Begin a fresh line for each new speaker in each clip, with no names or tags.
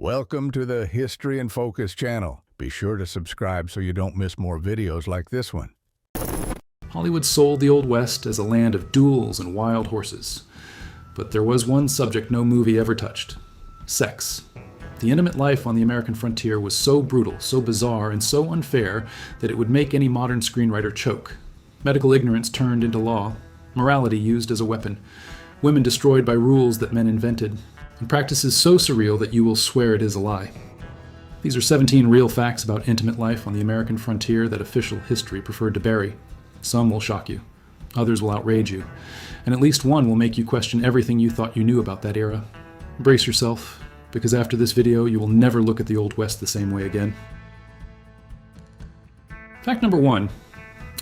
Welcome to the History in Focus channel. Be sure to subscribe so you don't miss more videos like this one.
Hollywood sold the Old West as a land of duels and wild horses. But there was one subject no movie ever touched: sex. The intimate life on the American frontier was so brutal, so bizarre, and so unfair that it would make any modern screenwriter choke. Medical ignorance turned into law, morality used as a weapon, women destroyed by rules that men invented, and practices so surreal that you will swear it is a lie. These are 17 real facts about intimate life on the American frontier that official history preferred to bury. Some will shock you, others will outrage you, and at least one will make you question everything you thought you knew about that era. Brace yourself, because after this video you will never look at the Old West the same way again. Fact number 1.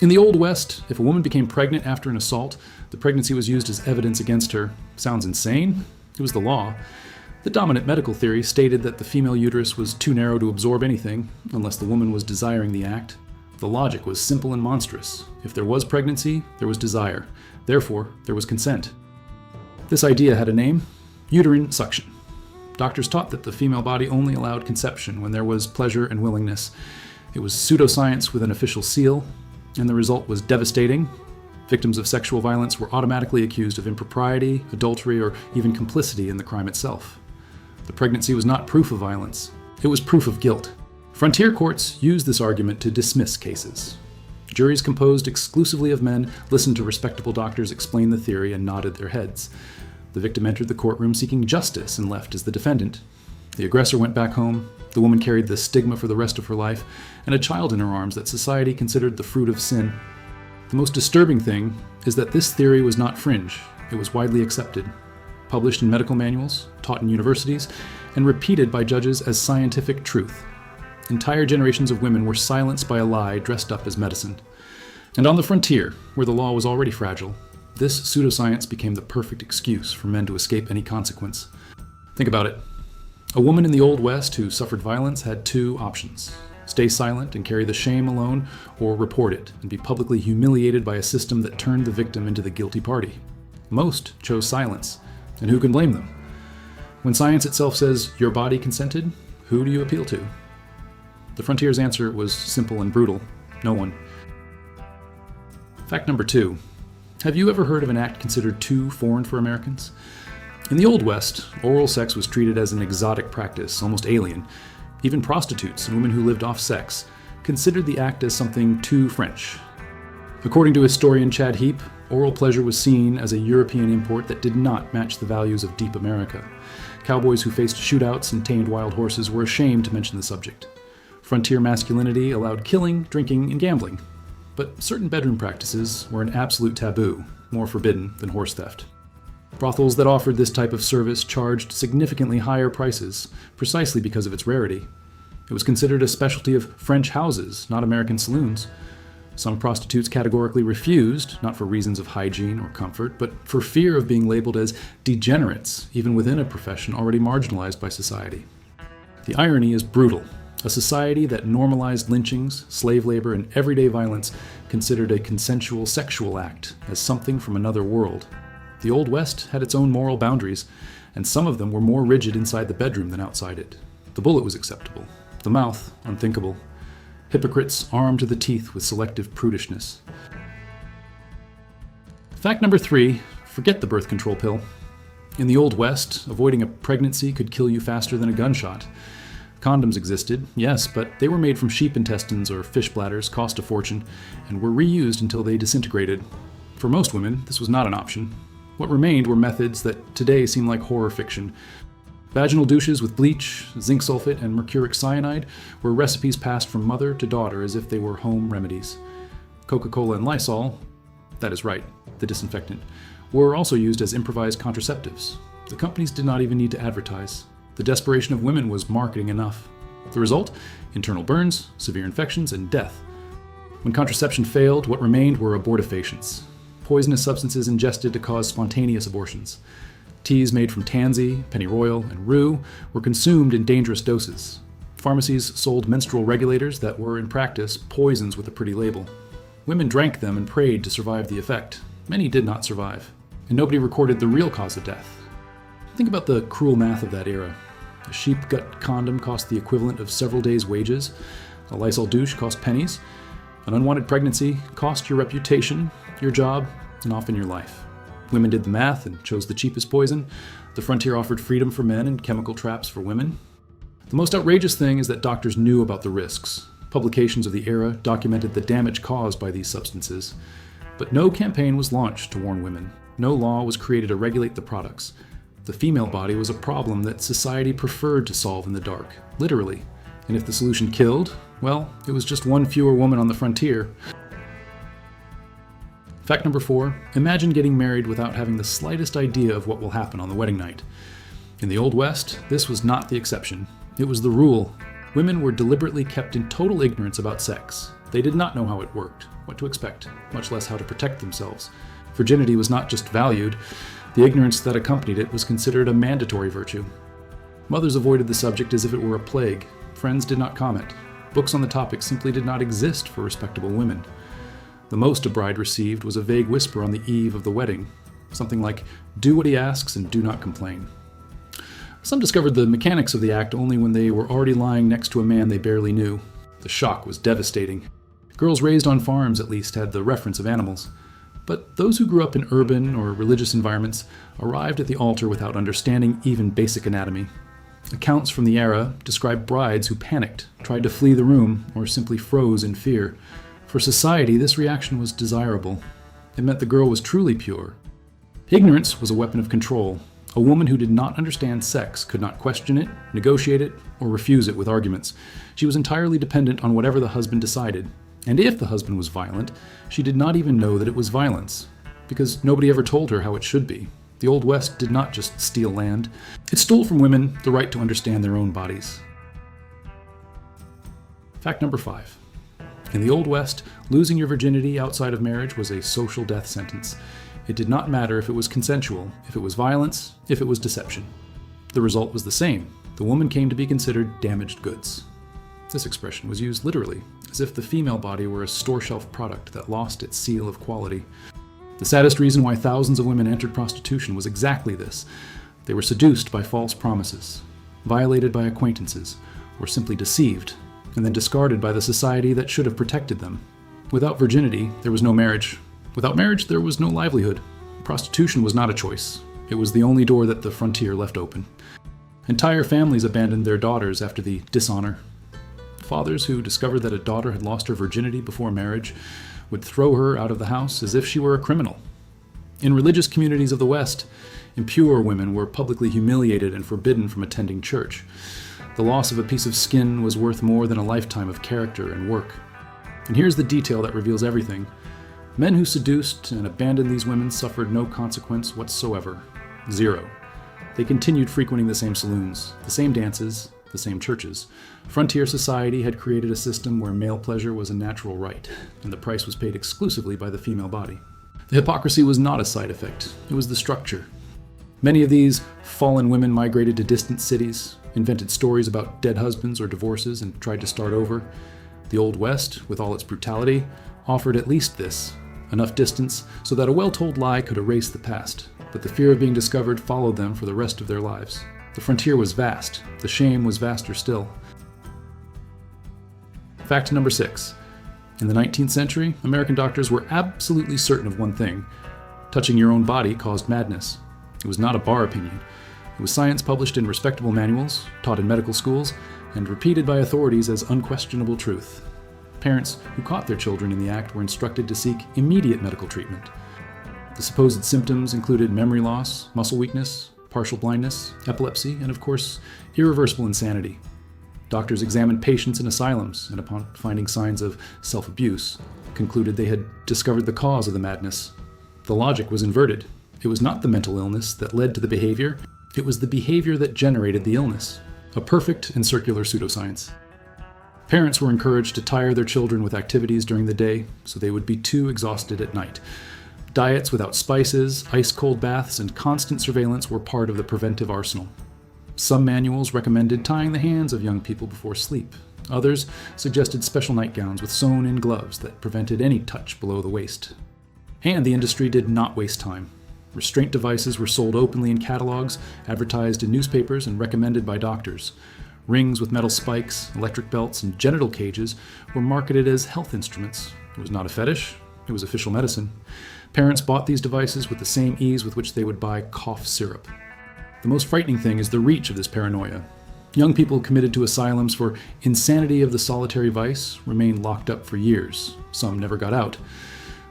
In the Old West, if a woman became pregnant after an assault, the pregnancy was used as evidence against her. Sounds insane? It was the law. The dominant medical theory stated that the female uterus was too narrow to absorb anything, unless the woman was desiring the act. The logic was simple and monstrous. If there was pregnancy, there was desire. Therefore, there was consent. This idea had a name: uterine suction. Doctors taught that the female body only allowed conception when there was pleasure and willingness. It was pseudoscience with an official seal, and the result was devastating. Victims of sexual violence were automatically accused of impropriety, adultery, or even complicity in the crime itself. The pregnancy was not proof of violence. It was proof of guilt. Frontier courts used this argument to dismiss cases. Juries composed exclusively of men listened to respectable doctors explain the theory and nodded their heads. The victim entered the courtroom seeking justice and left as the defendant. The aggressor went back home. The woman carried the stigma for the rest of her life and a child in her arms that society considered the fruit of sin. The most disturbing thing is that this theory was not fringe. It was widely accepted, published in medical manuals, taught in universities, and repeated by judges as scientific truth. Entire generations of women were silenced by a lie dressed up as medicine. And on the frontier, where the law was already fragile, this pseudoscience became the perfect excuse for men to escape any consequence. Think about it. A woman in the Old West who suffered violence had two options: stay silent and carry the shame alone, or report it and be publicly humiliated by a system that turned the victim into the guilty party. Most chose silence, and who can blame them? When science itself says your body consented, who do you appeal to? The frontier's answer was simple and brutal: no one. Fact number 2. Have you ever heard of an act considered too foreign for Americans? In the Old West, oral sex was treated as an exotic practice, almost alien. Even prostitutes and women who lived off sex considered the act as something too French. According to historian Chad Heap, oral pleasure was seen as a European import that did not match the values of deep America. Cowboys who faced shootouts and tamed wild horses were ashamed to mention the subject. Frontier masculinity allowed killing, drinking, and gambling. But certain bedroom practices were an absolute taboo, more forbidden than horse theft. Brothels that offered this type of service charged significantly higher prices, precisely because of its rarity. It was considered a specialty of French houses, not American saloons. Some prostitutes categorically refused, not for reasons of hygiene or comfort, but for fear of being labeled as degenerates, even within a profession already marginalized by society. The irony is brutal. A society that normalized lynchings, slave labor, and everyday violence considered a consensual sexual act as something from another world. The Old West had its own moral boundaries, and some of them were more rigid inside the bedroom than outside it. The bullet was acceptable, the mouth unthinkable. Hypocrites armed to the teeth with selective prudishness. Fact number 3, forget the birth control pill. In the Old West, avoiding a pregnancy could kill you faster than a gunshot. Condoms existed, yes, but they were made from sheep intestines or fish bladders, cost a fortune, and were reused until they disintegrated. For most women, this was not an option. What remained were methods that today seem like horror fiction. Vaginal douches with bleach, zinc sulfate, and mercuric cyanide were recipes passed from mother to daughter as if they were home remedies. Coca-Cola and Lysol, that is right, the disinfectant, were also used as improvised contraceptives. The companies did not even need to advertise. The desperation of women was marketing enough. The result? Internal burns, severe infections, and death. When contraception failed, what remained were abortifacients, poisonous substances ingested to cause spontaneous abortions. Teas made from tansy, pennyroyal, and rue were consumed in dangerous doses. Pharmacies sold menstrual regulators that were, in practice, poisons with a pretty label. Women drank them and prayed to survive the effect. Many did not survive, and nobody recorded the real cause of death. Think about the cruel math of that era. A sheep gut condom cost the equivalent of several days' wages. A Lysol douche cost pennies. An unwanted pregnancy cost your reputation, your job, and often your life. Women did the math and chose the cheapest poison. The frontier offered freedom for men and chemical traps for women. The most outrageous thing is that doctors knew about the risks. Publications of the era documented the damage caused by these substances. But no campaign was launched to warn women. No law was created to regulate the products. The female body was a problem that society preferred to solve in the dark, literally. And if the solution killed, well, it was just one fewer woman on the frontier. Fact number 4, imagine getting married without having the slightest idea of what will happen on the wedding night. In the Old West, this was not the exception. It was the rule. Women were deliberately kept in total ignorance about sex. They did not know how it worked, what to expect, much less how to protect themselves. Virginity was not just valued, the ignorance that accompanied it was considered a mandatory virtue. Mothers avoided the subject as if it were a plague. Friends did not comment. Books on the topic simply did not exist for respectable women. The most a bride received was a vague whisper on the eve of the wedding, something like, "Do what he asks and do not complain." Some discovered the mechanics of the act only when they were already lying next to a man they barely knew. The shock was devastating. Girls raised on farms, at least, had the reference of animals. But those who grew up in urban or religious environments arrived at the altar without understanding even basic anatomy. Accounts from the era describe brides who panicked, tried to flee the room, or simply froze in fear. For society, this reaction was desirable. It meant the girl was truly pure. Ignorance was a weapon of control. A woman who did not understand sex could not question it, negotiate it, or refuse it with arguments. She was entirely dependent on whatever the husband decided. And if the husband was violent, she did not even know that it was violence, because nobody ever told her how it should be. The Old West did not just steal land. It stole from women the right to understand their own bodies. Fact number 5. In the Old West, losing your virginity outside of marriage was a social death sentence. It did not matter if it was consensual, if it was violence, if it was deception. The result was the same. The woman came to be considered damaged goods. This expression was used literally, as if the female body were a store-shelf product that lost its seal of quality. The saddest reason why thousands of women entered prostitution was exactly this. They were seduced by false promises, violated by acquaintances, or simply deceived, and then discarded by the society that should have protected them. Without virginity, there was no marriage. Without marriage, there was no livelihood. Prostitution was not a choice. It was the only door that the frontier left open. Entire families abandoned their daughters after the dishonor. Fathers who discovered that a daughter had lost her virginity before marriage would throw her out of the house as if she were a criminal. In religious communities of the West, impure women were publicly humiliated and forbidden from attending church. The loss of a piece of skin was worth more than a lifetime of character and work. And here's the detail that reveals everything. Men who seduced and abandoned these women suffered no consequence whatsoever. Zero. They continued frequenting the same saloons, the same dances, the same churches. Frontier society had created a system where male pleasure was a natural right, and the price was paid exclusively by the female body. The hypocrisy was not a side effect, it was the structure. Many of these fallen women migrated to distant cities, invented stories about dead husbands or divorces, and tried to start over. The Old West, with all its brutality, offered at least this. Enough distance so that a well-told lie could erase the past, but the fear of being discovered followed them for the rest of their lives. The frontier was vast. The shame was vaster still. Fact number 6. In the 19th century, American doctors were absolutely certain of one thing. Touching your own body caused madness. It was not a bar opinion. It was science published in respectable manuals, taught in medical schools, and repeated by authorities as unquestionable truth. Parents who caught their children in the act were instructed to seek immediate medical treatment. The supposed symptoms included memory loss, muscle weakness, partial blindness, epilepsy, and of course, irreversible insanity. Doctors examined patients in asylums, and upon finding signs of self-abuse, concluded they had discovered the cause of the madness. The logic was inverted. It was not the mental illness that led to the behavior, it was the behavior that generated the illness. A perfect and circular pseudoscience. Parents were encouraged to tire their children with activities during the day, so they would be too exhausted at night. Diets without spices, ice-cold baths, and constant surveillance were part of the preventive arsenal. Some manuals recommended tying the hands of young people before sleep. Others suggested special nightgowns with sewn-in gloves that prevented any touch below the waist. And the industry did not waste time. Restraint devices were sold openly in catalogs, advertised in newspapers, and recommended by doctors. Rings with metal spikes, electric belts, and genital cages were marketed as health instruments. It was not a fetish, it was official medicine. Parents bought these devices with the same ease with which they would buy cough syrup. The most frightening thing is the reach of this paranoia. Young people committed to asylums for insanity of the solitary vice remained locked up for years. Some never got out.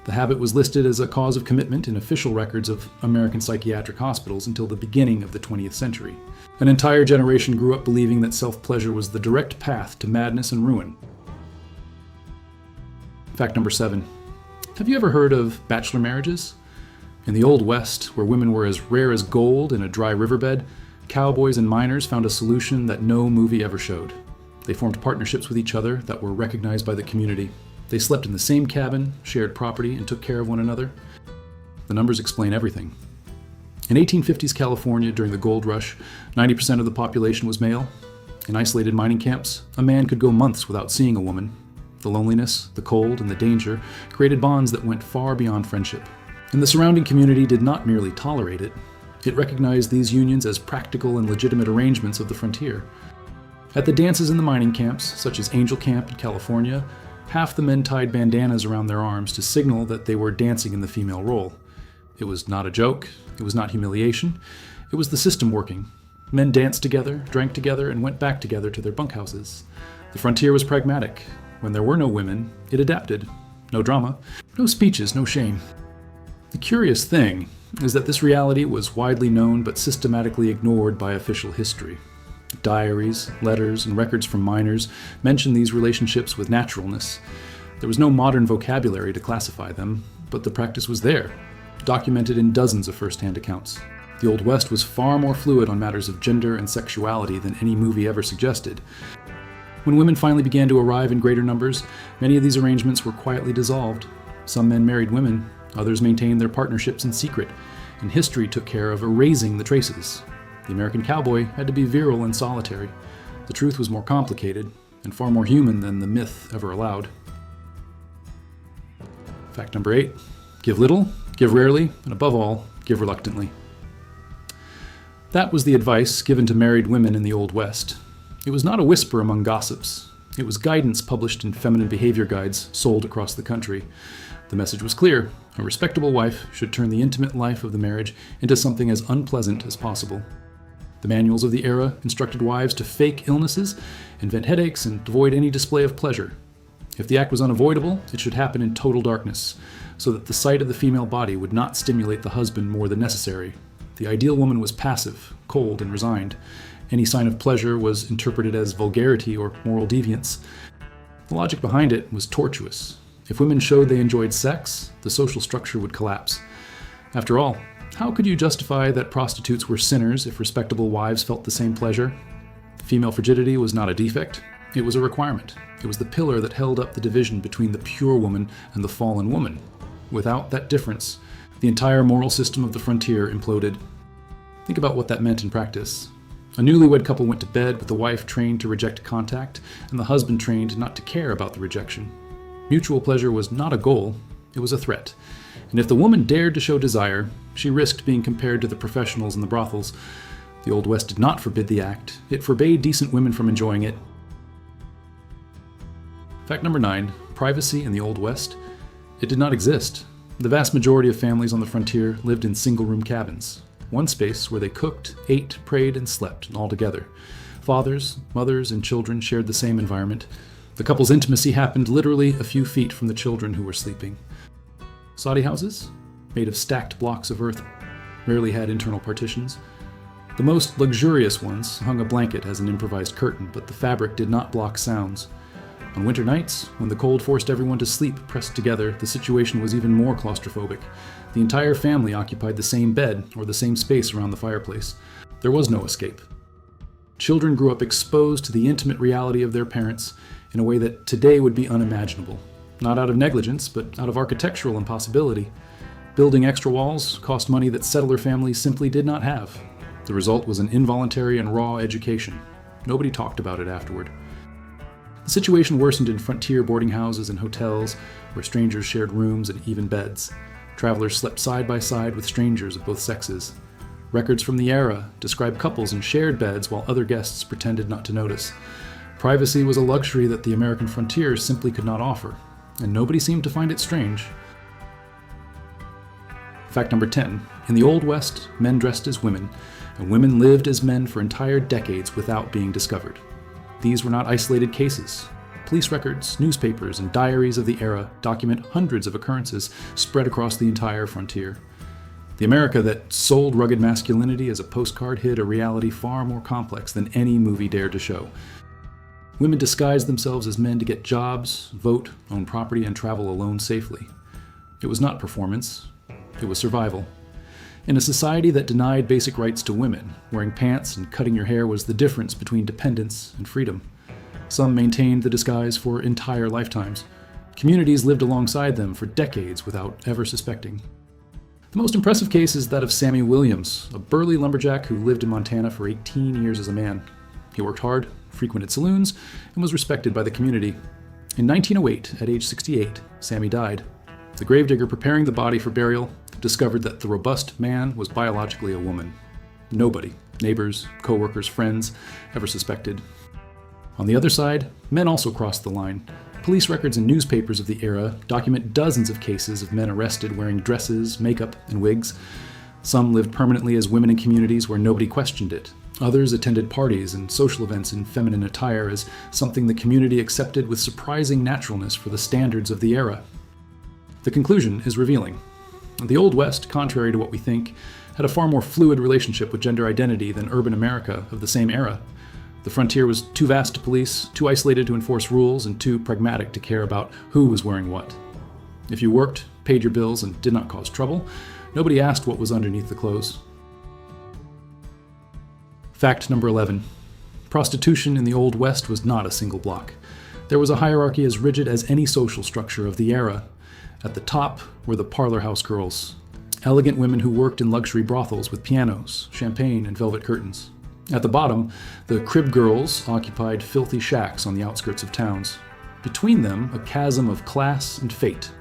The habit was listed as a cause of commitment in official records of American psychiatric hospitals until the beginning of the 20th century. An entire generation grew up believing that self-pleasure was the direct path to madness and ruin. Fact number 7. Have you ever heard of bachelor marriages? In the Old West, where women were as rare as gold in a dry riverbed, cowboys and miners found a solution that no movie ever showed. They formed partnerships with each other that were recognized by the community. They slept in the same cabin, shared property, and took care of one another. The numbers explain everything. In 1850s California, during the gold rush, 90% of the population was male. In isolated mining camps, a man could go months without seeing a woman. The loneliness, the cold, and the danger created bonds that went far beyond friendship. And the surrounding community did not merely tolerate it. It recognized these unions as practical and legitimate arrangements of the frontier. At the dances in the mining camps, such as Angel Camp in California, half the men tied bandanas around their arms to signal that they were dancing in the female role. It was not a joke, it was not humiliation, it was the system working. Men danced together, drank together, and went back together to their bunkhouses. The frontier was pragmatic. When there were no women, it adapted. No drama, no speeches, no shame. The curious thing is that this reality was widely known but systematically ignored by official history. Diaries, letters, and records from miners mention these relationships with naturalness. There was no modern vocabulary to classify them, but the practice was there, documented in dozens of first-hand accounts. The Old West was far more fluid on matters of gender and sexuality than any movie ever suggested. When women finally began to arrive in greater numbers, many of these arrangements were quietly dissolved. Some men married women, others maintained their partnerships in secret, and history took care of erasing the traces. The American cowboy had to be virile and solitary. The truth was more complicated and far more human than the myth ever allowed. Fact number 8. Give little, give rarely, and above all, give reluctantly. That was the advice given to married women in the Old West. It was not a whisper among gossips. It was guidance published in feminine behavior guides sold across the country. The message was clear. A respectable wife should turn the intimate life of the marriage into something as unpleasant as possible. The manuals of the era instructed wives to fake illnesses, invent headaches, and avoid any display of pleasure. If the act was unavoidable, it should happen in total darkness, so that the sight of the female body would not stimulate the husband more than necessary. The ideal woman was passive, cold, and resigned. Any sign of pleasure was interpreted as vulgarity or moral deviance. The logic behind it was tortuous. If women showed they enjoyed sex, the social structure would collapse. After all, how could you justify that prostitutes were sinners if respectable wives felt the same pleasure? Female frigidity was not a defect, it was a requirement. It was the pillar that held up the division between the pure woman and the fallen woman. Without that difference, the entire moral system of the frontier imploded. Think about what that meant in practice. A newlywed couple went to bed with the wife trained to reject contact and the husband trained not to care about the rejection. Mutual pleasure was not a goal, it was a threat. And if the woman dared to show desire, she risked being compared to the professionals in the brothels. The Old West did not forbid the act, it forbade decent women from enjoying it. Fact number 9, privacy in the Old West. It did not exist. The vast majority of families on the frontier lived in single-room cabins, one space where they cooked, ate, prayed, and slept all together. Fathers, mothers, and children shared the same environment. The couple's intimacy happened literally a few feet from the children who were sleeping. Soddy houses, made of stacked blocks of earth, rarely had internal partitions. The most luxurious ones hung a blanket as an improvised curtain, but the fabric did not block sounds. On winter nights, when the cold forced everyone to sleep pressed together, the situation was even more claustrophobic. The entire family occupied the same bed or the same space around the fireplace. There was no escape. Children grew up exposed to the intimate reality of their parents in a way that today would be unimaginable. Not out of negligence, but out of architectural impossibility. Building extra walls cost money that settler families simply did not have. The result was an involuntary and raw education. Nobody talked about it afterward. The situation worsened in frontier boarding houses and hotels, where strangers shared rooms and even beds. Travelers slept side by side with strangers of both sexes. Records from the era describe couples in shared beds while other guests pretended not to notice. Privacy was a luxury that the American frontier simply could not offer, and nobody seemed to find it strange. Fact number 10. In the Old West, men dressed as women, and women lived as men for entire decades without being discovered. These were not isolated cases. Police records, newspapers, and diaries of the era document hundreds of occurrences spread across the entire frontier. The America that sold rugged masculinity as a postcard hid a reality far more complex than any movie dared to show. Women disguised themselves as men to get jobs, vote, own property, and travel alone safely. It was not performance. It was survival. In a society that denied basic rights to women, wearing pants and cutting your hair was the difference between dependence and freedom. Some maintained the disguise for entire lifetimes. Communities lived alongside them for decades without ever suspecting. The most impressive case is that of Sammy Williams, a burly lumberjack who lived in Montana for 18 years as a man. He worked hard, frequented saloons, and was respected by the community. In 1908, at age 68, Sammy died. The gravedigger preparing the body for burial discovered that the robust man was biologically a woman. Nobody, neighbors, co-workers, friends, ever suspected. On the other side, men also crossed the line. Police records and newspapers of the era document dozens of cases of men arrested wearing dresses, makeup, and wigs. Some lived permanently as women in communities where nobody questioned it. Others attended parties and social events in feminine attire as something the community accepted with surprising naturalness for the standards of the era. The conclusion is revealing. The Old West, contrary to what we think, had a far more fluid relationship with gender identity than urban America of the same era. The frontier was too vast to police, too isolated to enforce rules, and too pragmatic to care about who was wearing what. If you worked, paid your bills, and did not cause trouble, nobody asked what was underneath the clothes. Fact number 11. Prostitution in the Old West was not a single block. There was a hierarchy as rigid as any social structure of the era. At the top were the parlor house girls, elegant women who worked in luxury brothels with pianos, champagne, and velvet curtains. At the bottom, the crib girls occupied filthy shacks on the outskirts of towns. Between them, a chasm of class and fate.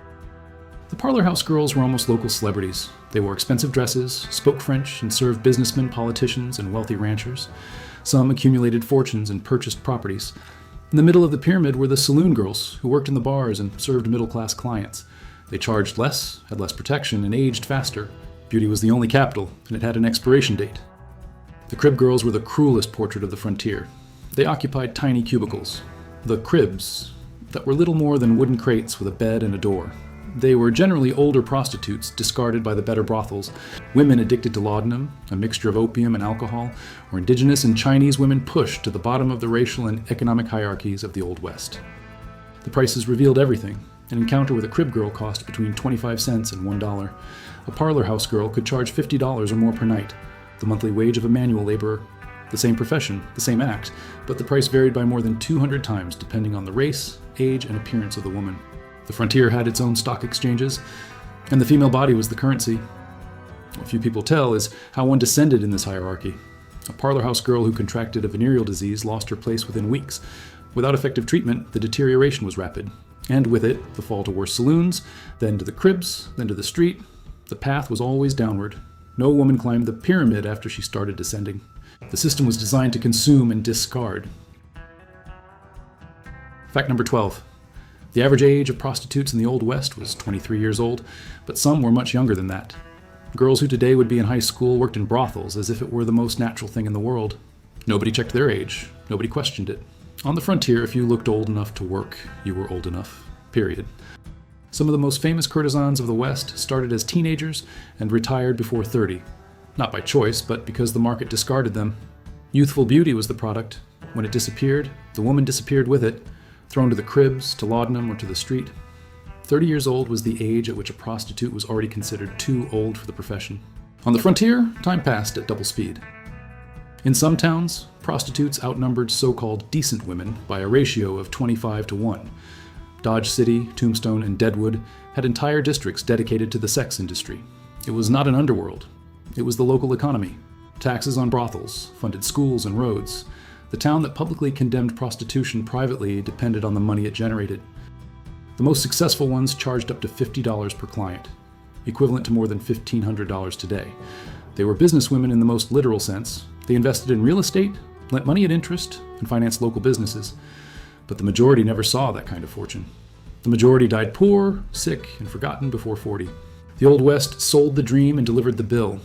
The parlor house girls were almost local celebrities. They wore expensive dresses, spoke French, and served businessmen, politicians, and wealthy ranchers. Some accumulated fortunes and purchased properties. In the middle of the pyramid were the saloon girls, who worked in the bars and served middle-class clients. They charged less, had less protection, and aged faster. Beauty was the only capital, and it had an expiration date. The crib girls were the cruelest portrait of the frontier. They occupied tiny cubicles, the cribs, that were little more than wooden crates with a bed and a door. They were generally older prostitutes discarded by the better brothels, women addicted to laudanum, a mixture of opium and alcohol, or indigenous and Chinese women pushed to the bottom of the racial and economic hierarchies of the Old West. The prices revealed everything. An encounter with a crib girl cost between 25 cents and $1. A parlor house girl could charge $50 or more per night, the monthly wage of a manual laborer. The same profession, the same act, but the price varied by more than 200 times depending on the race, age, and appearance of the woman. The frontier had its own stock exchanges, and the female body was the currency. What few people tell is how one descended in this hierarchy. A parlor house girl who contracted a venereal disease lost her place within weeks. Without effective treatment, the deterioration was rapid. And with it, the fall to worse saloons, then to the cribs, then to the street. The path was always downward. No woman climbed the pyramid after she started descending. The system was designed to consume and discard. Fact number 12. The average age of prostitutes in the Old West was 23 years old, but some were much younger than that. Girls who today would be in high school worked in brothels as if it were the most natural thing in the world. Nobody checked their age. Nobody questioned it. On the frontier, if you looked old enough to work, you were old enough. Period. Some of the most famous courtesans of the West started as teenagers and retired before 30. Not by choice, but because the market discarded them. Youthful beauty was the product. When it disappeared, the woman disappeared with it, thrown to the cribs, to laudanum, or to the street. 30 years old was the age at which a prostitute was already considered too old for the profession. On the frontier, time passed at double speed. In some towns, prostitutes outnumbered so-called decent women by a ratio of 25 to 1. Dodge City, Tombstone, and Deadwood had entire districts dedicated to the sex industry. It was not an underworld. It was the local economy. Taxes on brothels funded schools and roads. The town that publicly condemned prostitution privately depended on the money it generated. The most successful ones charged up to $50 per client. equivalent to more than $1,500 today. They were businesswomen in the most literal sense. They invested in real estate, lent money at interest, and financed local businesses. But the majority never saw that kind of fortune. The majority died poor, sick, and forgotten before 40. The Old West sold the dream and delivered the bill.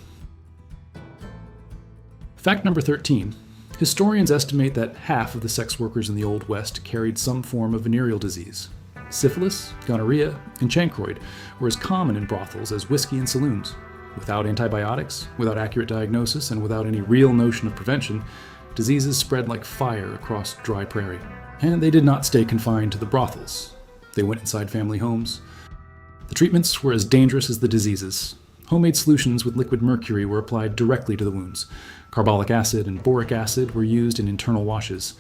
Fact number 13. Historians estimate that half of the sex workers in the Old West carried some form of venereal disease. Syphilis, gonorrhea, and chancroid were as common in brothels as whiskey in saloons. Without antibiotics, without accurate diagnosis, and without any real notion of prevention, diseases spread like fire across dry prairie. And they did not stay confined to the brothels. They went inside family homes. The treatments were as dangerous as the diseases. Homemade solutions with liquid mercury were applied directly to the wounds. Carbolic acid and boric acid were used in internal washes.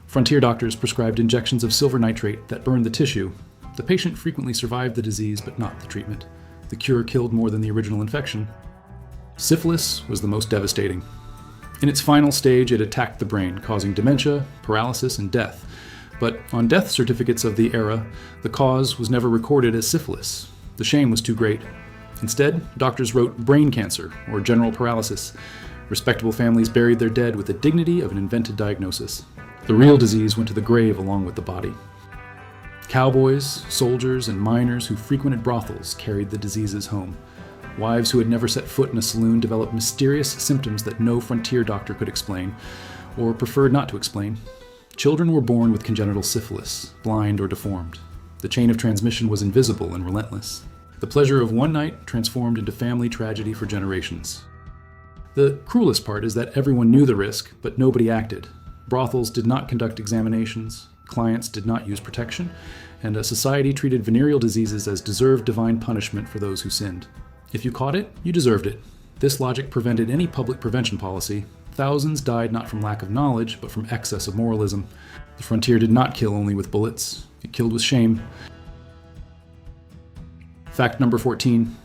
Frontier doctors prescribed injections of silver nitrate that burned the tissue. The patient frequently survived the disease, but not the treatment. The cure killed more than the original infection. Syphilis was the most devastating. In its final stage, it attacked the brain, causing dementia, paralysis, and death. But on death certificates of the era, the cause was never recorded as syphilis. The shame was too great. Instead, doctors wrote brain cancer or general paralysis. Respectable families buried their dead with the dignity of an invented diagnosis. The real disease went to the grave along with the body. Cowboys, soldiers, and miners who frequented brothels carried the diseases home. Wives who had never set foot in a saloon developed mysterious symptoms that no frontier doctor could explain, or preferred not to explain. Children were born with congenital syphilis, blind or deformed. The chain of transmission was invisible and relentless. The pleasure of one night transformed into family tragedy for generations. The cruelest part is that everyone knew the risk, but nobody acted. Brothels did not conduct examinations, clients did not use protection, and a society treated venereal diseases as deserved divine punishment for those who sinned. If you caught it, you deserved it. This logic prevented any public prevention policy. Thousands died not from lack of knowledge, but from excess of moralism. The frontier did not kill only with bullets. It killed with shame. Fact number 14.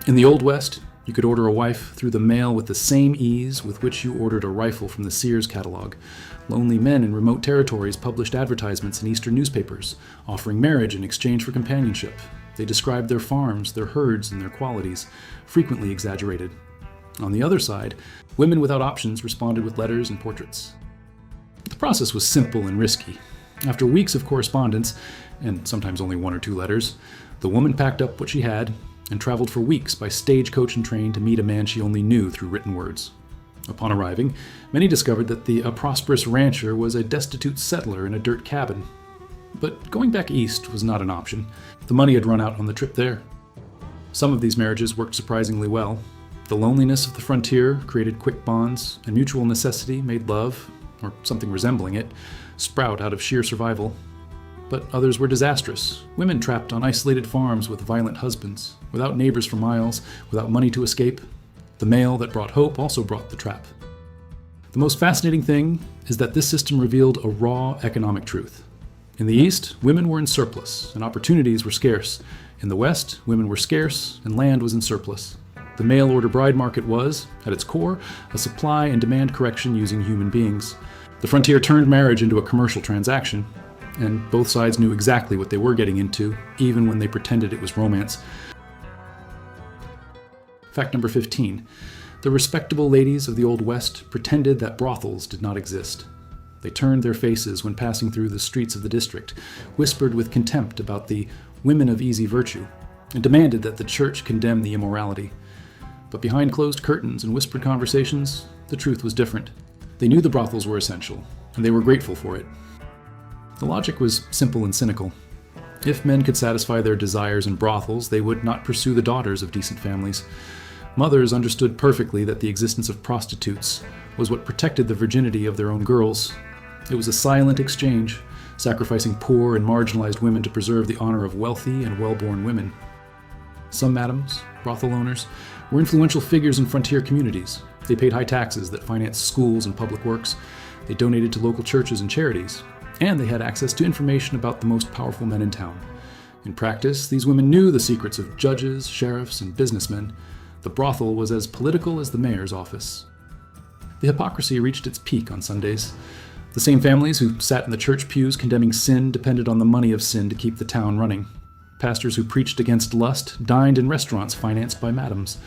In the Old West, you could order a wife through the mail with the same ease with which you ordered a rifle from the Sears catalog. Lonely men in remote territories published advertisements in Eastern newspapers, offering marriage in exchange for companionship. They described their farms, their herds, and their qualities, frequently exaggerated. On the other side, women without options responded with letters and portraits. The process was simple and risky. After weeks of correspondence, and sometimes only 1 or 2 letters, the woman packed up what she had and traveled for weeks by stagecoach and train to meet a man she only knew through written words. Upon arriving, many discovered that a prosperous rancher was a destitute settler in a dirt cabin. But going back east was not an option. The money had run out on the trip there. Some of these marriages worked surprisingly well. The loneliness of the frontier created quick bonds, and mutual necessity made love, or something resembling it, sprout out of sheer survival. But others were disastrous. Women trapped on isolated farms with violent husbands, without neighbors for miles, without money to escape. The mail that brought hope also brought the trap. The most fascinating thing is that this system revealed a raw economic truth. In the East, women were in surplus, and opportunities were scarce. In the West, women were scarce, and land was in surplus. The mail-order bride market was, at its core, a supply and demand correction using human beings. The frontier turned marriage into a commercial transaction, and both sides knew exactly what they were getting into, even when they pretended it was romance. Fact number 15. The respectable ladies of the Old West pretended that brothels did not exist. They turned their faces when passing through the streets of the district, whispered with contempt about the women of easy virtue, and demanded that the church condemn the immorality. But behind closed curtains and whispered conversations, the truth was different. They knew the brothels were essential, and they were grateful for it. The logic was simple and cynical. If men could satisfy their desires in brothels, they would not pursue the daughters of decent families. Mothers understood perfectly that the existence of prostitutes was what protected the virginity of their own girls. It was a silent exchange, sacrificing poor and marginalized women to preserve the honor of wealthy and well-born women. Some madams, brothel owners, were influential figures in frontier communities. They paid high taxes that financed schools and public works. They donated to local churches and charities. And they had access to information about the most powerful men in town. In practice, these women knew the secrets of judges, sheriffs, and businessmen. The brothel was as political as the mayor's office. The hypocrisy reached its peak on Sundays. The same families who sat in the church pews condemning sin depended on the money of sin to keep the town running. Pastors who preached against lust dined in restaurants financed by madams.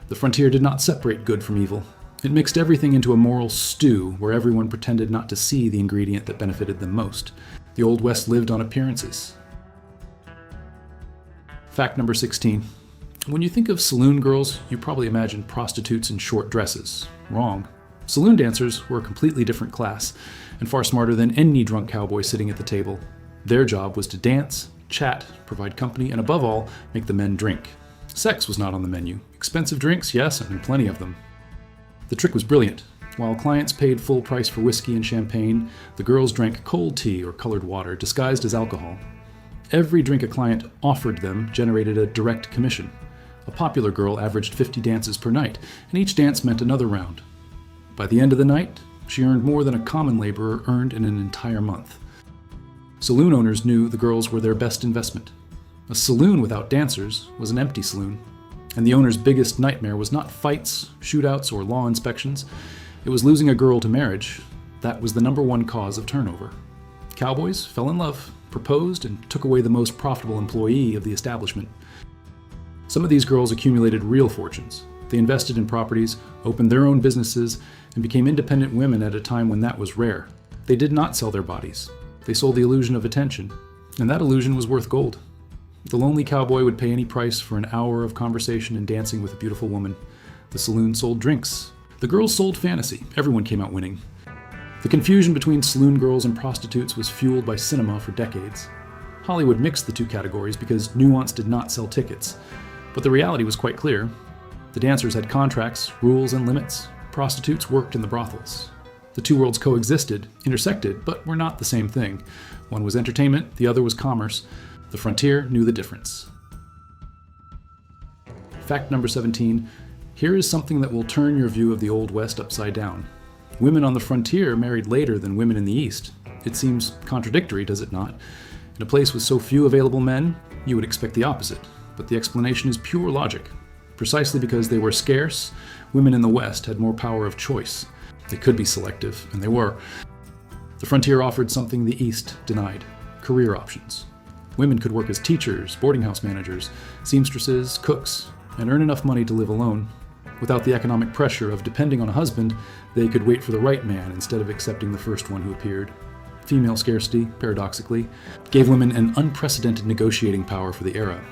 The frontier did not separate good from evil. It mixed everything into a moral stew where everyone pretended not to see the ingredient that benefited them most. The Old West lived on appearances. Fact number 16. When you think of saloon girls, you probably imagine prostitutes in short dresses. Wrong. Saloon dancers were a completely different class, and far smarter than any drunk cowboy sitting at the table. Their job was to dance, chat, provide company, and above all, make the men drink. Sex was not on the menu. Expensive drinks, yes, and plenty of them. The trick was brilliant. While clients paid full price for whiskey and champagne, the girls drank cold tea or colored water disguised as alcohol. Every drink a client offered them generated a direct commission. A popular girl averaged 50 dances per night, and each dance meant another round. By the end of the night, she earned more than a common laborer earned in an entire month. Saloon owners knew the girls were their best investment. A saloon without dancers was an empty saloon, and the owner's biggest nightmare was not fights, shootouts, or law inspections. It was losing a girl to marriage. That was the number one cause of turnover. Cowboys fell in love, proposed, and took away the most profitable employee of the establishment. Some of these girls accumulated real fortunes. They invested in properties, opened their own businesses, and became independent women at a time when that was rare. They did not sell their bodies. They sold the illusion of attention, and that illusion was worth gold. The lonely cowboy would pay any price for an hour of conversation and dancing with a beautiful woman. The saloon sold drinks. The girls sold fantasy. Everyone came out winning. The confusion between saloon girls and prostitutes was fueled by cinema for decades. Hollywood mixed the two categories because nuance did not sell tickets. But the reality was quite clear. The dancers had contracts, rules, and limits. Prostitutes worked in the brothels. The two worlds coexisted, intersected, but were not the same thing. One was entertainment, the other was commerce. The frontier knew the difference. Fact number 17. Here is something that will turn your view of the Old West upside down. Women on the frontier married later than women in the East. It seems contradictory, does it not? In a place with so few available men, you would expect the opposite. But the explanation is pure logic. Precisely because they were scarce, women in the West had more power of choice. They could be selective, and they were. The frontier offered something the East denied: career options. Women could work as teachers, boarding house managers, seamstresses, cooks, and earn enough money to live alone. Without the economic pressure of depending on a husband, they could wait for the right man instead of accepting the first one who appeared. Female scarcity, paradoxically, gave women an unprecedented negotiating power for the era.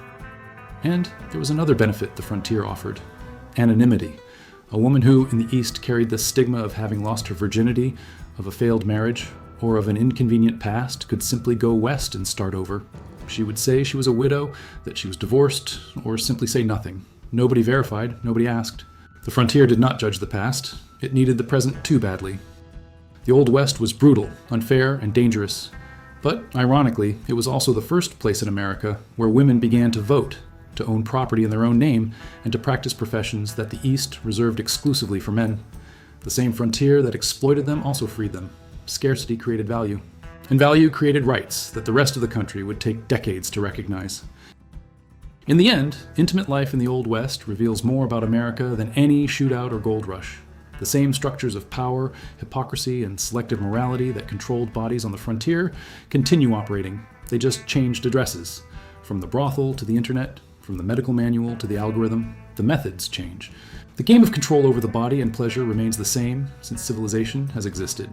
And there was another benefit the frontier offered: anonymity. A woman who, in the East, carried the stigma of having lost her virginity, of a failed marriage, or of an inconvenient past, could simply go west and start over. She would say she was a widow, that she was divorced, or simply say nothing. Nobody verified, nobody asked. The frontier did not judge the past. It needed the present too badly. The Old West was brutal, unfair, and dangerous. But, ironically, it was also the first place in America where women began to vote, to own property in their own name, and to practice professions that the East reserved exclusively for men. The same frontier that exploited them also freed them. Scarcity created value. And value created rights that the rest of the country would take decades to recognize. In the end, intimate life in the Old West reveals more about America than any shootout or gold rush. The same structures of power, hypocrisy, and selective morality that controlled bodies on the frontier continue operating. They just changed addresses. From the brothel to the internet, from the medical manual to the algorithm, the methods change. The game of control over the body and pleasure remains the same since civilization has existed.